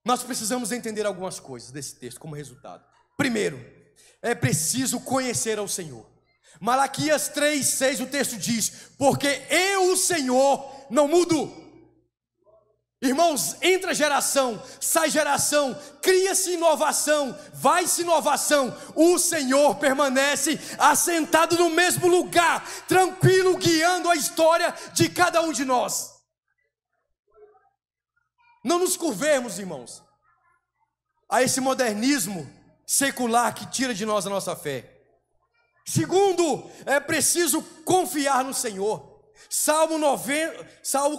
Nós precisamos entender algumas coisas desse texto como resultado. Primeiro, é preciso conhecer ao Senhor. Malaquias 3:6, o texto diz: porque eu, o Senhor, não mudo. Irmãos, entra geração, sai geração, cria-se inovação, vai-se inovação, o Senhor permanece assentado no mesmo lugar, tranquilo, guiando a história de cada um de nós. Não nos curvemos, irmãos, a esse modernismo secular que tira de nós a nossa fé. Segundo, é preciso confiar no Senhor. Salmo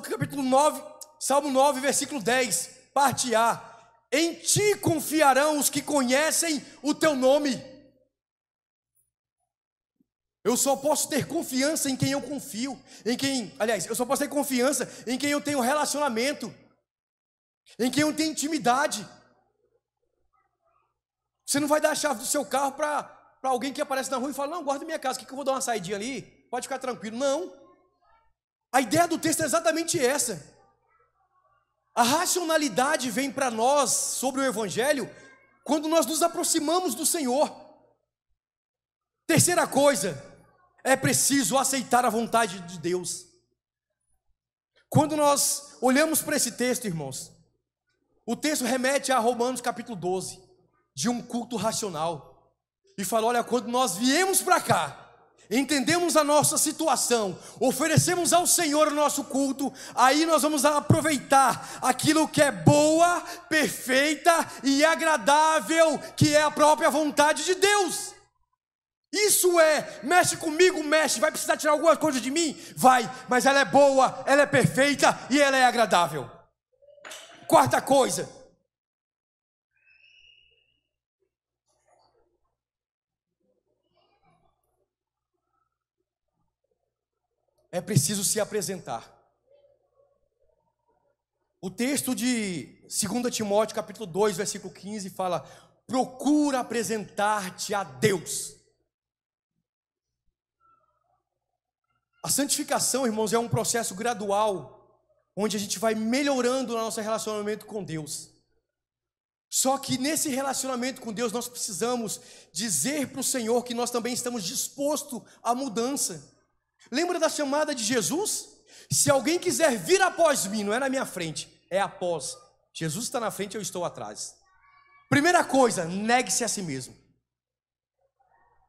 capítulo 9, Salmo 9, versículo 10, parte A: em ti confiarão os que conhecem o teu nome. Eu só posso ter confiança em quem eu confio, eu só posso ter confiança em quem eu tenho relacionamento, em quem eu tenho intimidade. Você não vai dar a chave do seu carro para alguém que aparece na rua e fala: não, guarda minha casa, que eu vou dar uma saidinha ali, pode ficar tranquilo. Não. A ideia do texto é exatamente essa. A racionalidade vem para nós sobre o Evangelho quando nós nos aproximamos do Senhor. Terceira coisa, é preciso aceitar a vontade de Deus. Quando nós olhamos para esse texto, irmãos, o texto remete a Romanos capítulo 12, de um culto racional, e fala: olha, quando nós viemos para cá, entendemos a nossa situação, oferecemos ao Senhor o nosso culto, aí nós vamos aproveitar aquilo que é boa, perfeita e agradável, que é a própria vontade de Deus. Isso mexe comigo, mexe, vai precisar tirar alguma coisa de mim? Vai, mas ela é boa, ela é perfeita e ela é agradável. Quarta coisa. É preciso se apresentar. O texto de 2 Timóteo, capítulo 2, versículo 15, fala: procura apresentar-te a Deus. A santificação, irmãos, é um processo gradual, onde a gente vai melhorando o nosso relacionamento com Deus. Só que nesse relacionamento com Deus, nós precisamos dizer para o Senhor que nós também estamos dispostos à mudança. Lembra da chamada de Jesus? Se alguém quiser vir após mim, não é na minha frente, é após. Jesus está na frente, eu estou atrás. Primeira coisa, negue-se a si mesmo.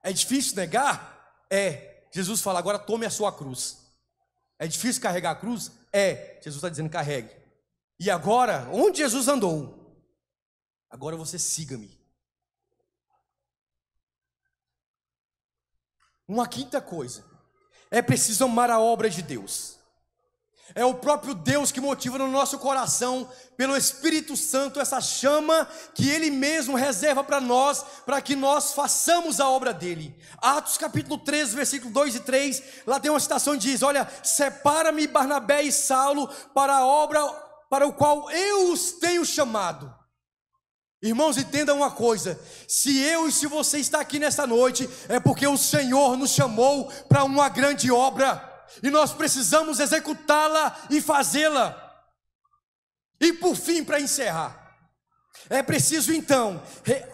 É difícil negar? É. Jesus fala, agora tome a sua cruz. É difícil carregar a cruz? É. Jesus está dizendo, carregue. E agora, onde Jesus andou? Agora você siga-me. Uma quinta coisa, é preciso amar a obra de Deus. É o próprio Deus que motiva no nosso coração, pelo Espírito Santo, essa chama que Ele mesmo reserva para nós, para que nós façamos a obra dEle. Atos capítulo 13, versículo 2 e 3, lá tem uma citação que diz, olha, separa-me Barnabé e Saulo para a obra para o qual eu os tenho chamado. Irmãos, entendam uma coisa, se eu e se você está aqui nesta noite, é porque o Senhor nos chamou para uma grande obra, e nós precisamos executá-la e fazê-la. E por fim, para encerrar, é preciso então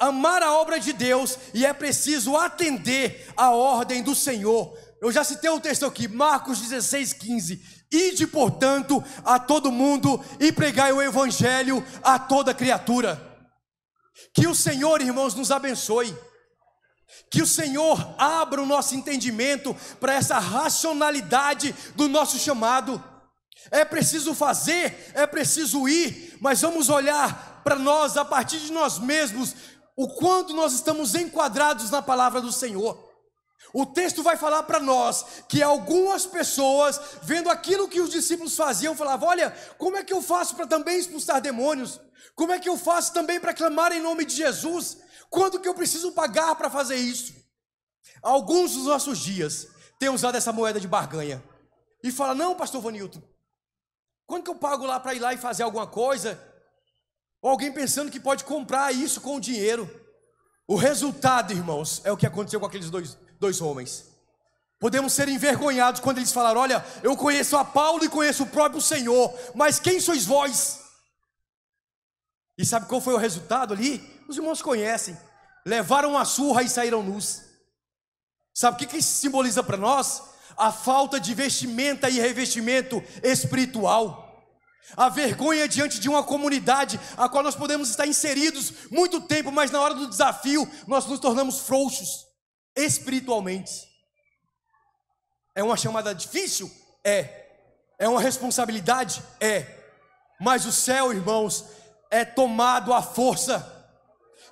amar a obra de Deus, e é preciso atender a ordem do Senhor. Eu já citei um texto aqui, Marcos 16, 15, ide portanto a todo mundo e pregai o evangelho a toda criatura. Que o Senhor, irmãos, nos abençoe. Que o Senhor abra o nosso entendimento para essa racionalidade do nosso chamado. É preciso fazer, é preciso ir, mas vamos olhar para nós a partir de nós mesmos, o quanto nós estamos enquadrados na palavra do Senhor. O texto vai falar para nós que algumas pessoas, vendo aquilo que os discípulos faziam, falavam, olha, como é que eu faço para também expulsar demônios? Como é que eu faço também para clamar em nome de Jesus? Quanto que eu preciso pagar para fazer isso? Alguns dos nossos dias têm usado essa moeda de barganha e fala, não, pastor Vanilton, quanto que eu pago lá para ir lá e fazer alguma coisa? Ou alguém pensando que pode comprar isso com o dinheiro. O resultado, irmãos, é o que aconteceu com aqueles dois homens. Podemos ser envergonhados quando eles falaram, olha, eu conheço a Paulo e conheço o próprio Senhor, mas quem sois vós? E sabe qual foi o resultado ali? Os irmãos conhecem, levaram a surra e saíram nus. Sabe o que isso simboliza para nós? A falta de vestimenta e revestimento espiritual. A vergonha diante de uma comunidade a qual nós podemos estar inseridos muito tempo, mas na hora do desafio nós nos tornamos frouxos espiritualmente. É uma chamada difícil? É. É uma responsabilidade? É. Mas o céu, irmãos, é tomado à força.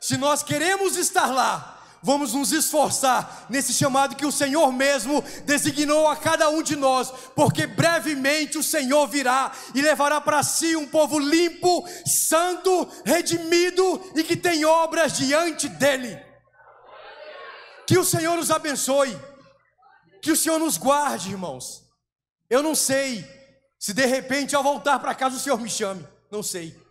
Se nós queremos estar lá, vamos nos esforçar nesse chamado que o Senhor mesmo designou a cada um de nós, porque brevemente o Senhor virá e levará para si um povo limpo, santo, redimido e que tem obras diante dele. Que o Senhor nos abençoe, que o Senhor nos guarde, irmãos. Eu não sei se de repente ao voltar para casa o Senhor me chame, não sei.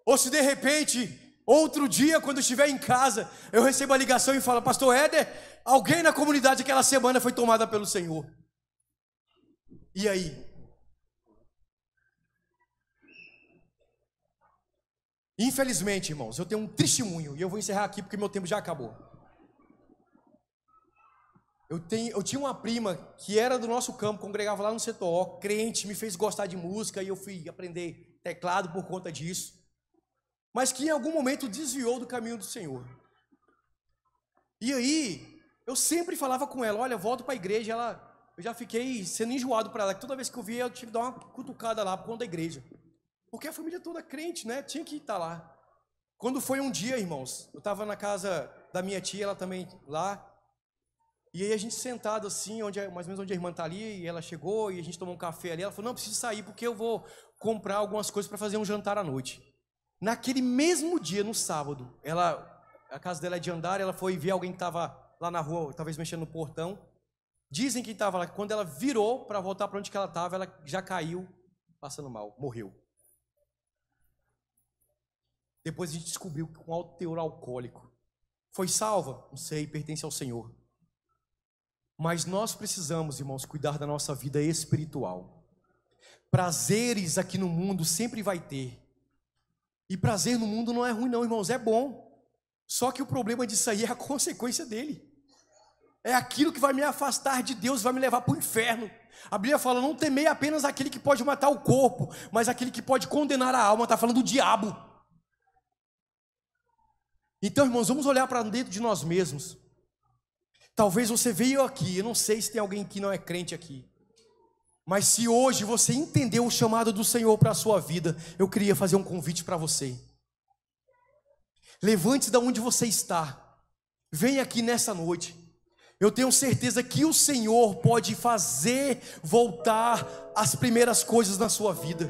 Ou se de repente, outro dia, quando eu estiver em casa, eu recebo a ligação e falo, pastor Éder, alguém na comunidade aquela semana foi tomada pelo Senhor. E aí? Infelizmente, irmãos, eu tenho um testemunho, e eu vou encerrar aqui porque meu tempo já acabou. Eu tinha uma prima que era do nosso campo, congregava lá no CTO, crente, me fez gostar de música, e eu fui aprender teclado por conta disso. Mas que em algum momento desviou do caminho do Senhor. E aí, eu sempre falava com ela, olha, volto para a igreja. Eu já fiquei sendo enjoado para ela, que toda vez que eu via, eu tive que dar uma cutucada lá por conta da igreja. Porque a família toda crente, né? Tinha que estar lá. Quando foi um dia, irmãos, eu estava na casa da minha tia, ela também lá. E aí a gente sentado assim, mais ou menos onde a irmã está ali, e ela chegou e a gente tomou um café ali. Ela falou, não, preciso sair porque eu vou comprar algumas coisas para fazer um jantar à noite. Naquele mesmo dia, no sábado, a casa dela é de andar, ela foi ver alguém que estava lá na rua, talvez mexendo no portão. Dizem que estava lá, quando ela virou para voltar para onde que ela estava, ela já caiu, passando mal, morreu. Depois a gente descobriu que com alto teor alcoólico. Foi salva? Não sei, pertence ao Senhor. Mas nós precisamos, irmãos, cuidar da nossa vida espiritual. Prazeres aqui no mundo sempre vai ter. E prazer no mundo não é ruim não, irmãos, é bom. Só que o problema disso aí é a consequência dele. É aquilo que vai me afastar de Deus, vai me levar para o inferno. A Bíblia fala, não temei apenas aquele que pode matar o corpo, mas aquele que pode condenar a alma. Está falando do diabo. Então, irmãos, vamos olhar para dentro de nós mesmos. Talvez você veio aqui, eu não sei se tem alguém que não é crente aqui, mas se hoje você entendeu o chamado do Senhor para a sua vida, eu queria fazer um convite para você. Levante-se de onde você está, venha aqui nessa noite. Eu tenho certeza que o Senhor pode fazer voltar as primeiras coisas na sua vida.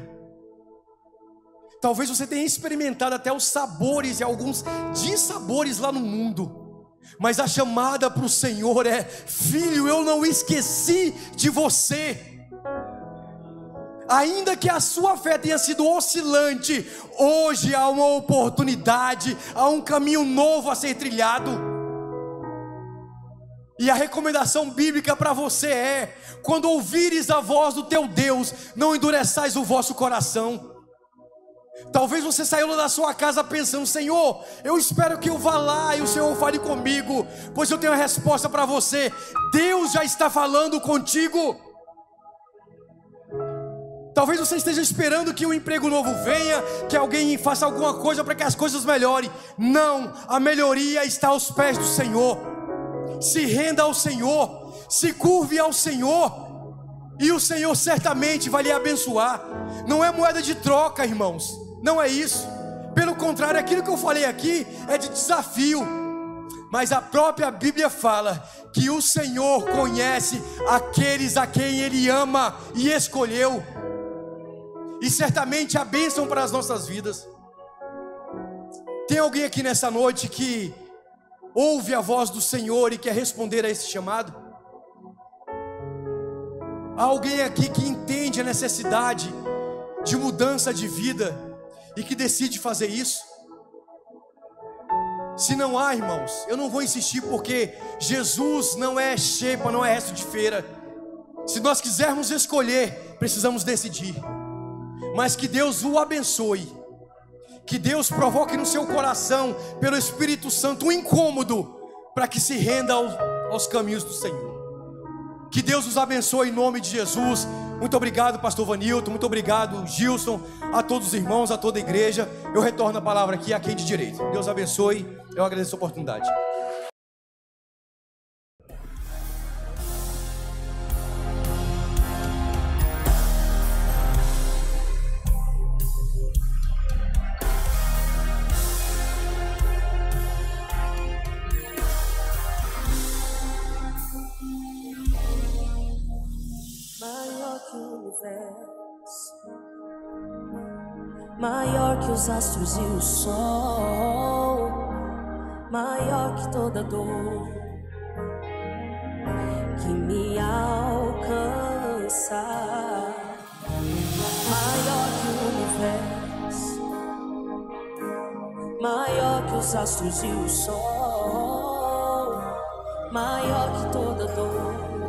Talvez você tenha experimentado até os sabores e alguns dissabores lá no mundo, mas a chamada para o Senhor é: filho, eu não esqueci de você. Ainda que a sua fé tenha sido oscilante, hoje há uma oportunidade, há um caminho novo a ser trilhado. E a recomendação bíblica para você é: quando ouvires a voz do teu Deus, não endureçais o vosso coração. Talvez você saiu lá da sua casa pensando: Senhor, eu espero que eu vá lá e o Senhor fale comigo, pois eu tenho a resposta para você. Deus já está falando contigo. Talvez você esteja esperando que um emprego novo venha, que alguém faça alguma coisa para que as coisas melhorem. Não, a melhoria está aos pés do Senhor. Se renda ao Senhor, se curve ao Senhor, e o Senhor certamente vai lhe abençoar. Não é moeda de troca, irmãos, não é isso. Pelo contrário, aquilo que eu falei aqui é de desafio. Mas a própria Bíblia fala que o Senhor conhece aqueles a quem Ele ama e escolheu. E certamente há bênção para as nossas vidas. Tem alguém aqui nessa noite que ouve a voz do Senhor e quer responder a esse chamado? Há alguém aqui que entende a necessidade de mudança de vida e que decide fazer isso? Se não há, irmãos, eu não vou insistir, porque Jesus não é xepa, não é resto de feira. Se nós quisermos escolher, precisamos decidir. Mas que Deus o abençoe, que Deus provoque no seu coração, pelo Espírito Santo, um incômodo para que se renda aos caminhos do Senhor. Que Deus os abençoe em nome de Jesus. Muito obrigado, pastor Vanilton, muito obrigado, Gilson, a todos os irmãos, a toda a igreja. Eu retorno a palavra aqui a quem de direito. Deus abençoe, eu agradeço a oportunidade. Maior que os astros e o sol, maior que toda dor que me alcança, maior que o universo, maior que os astros e o sol, maior que toda dor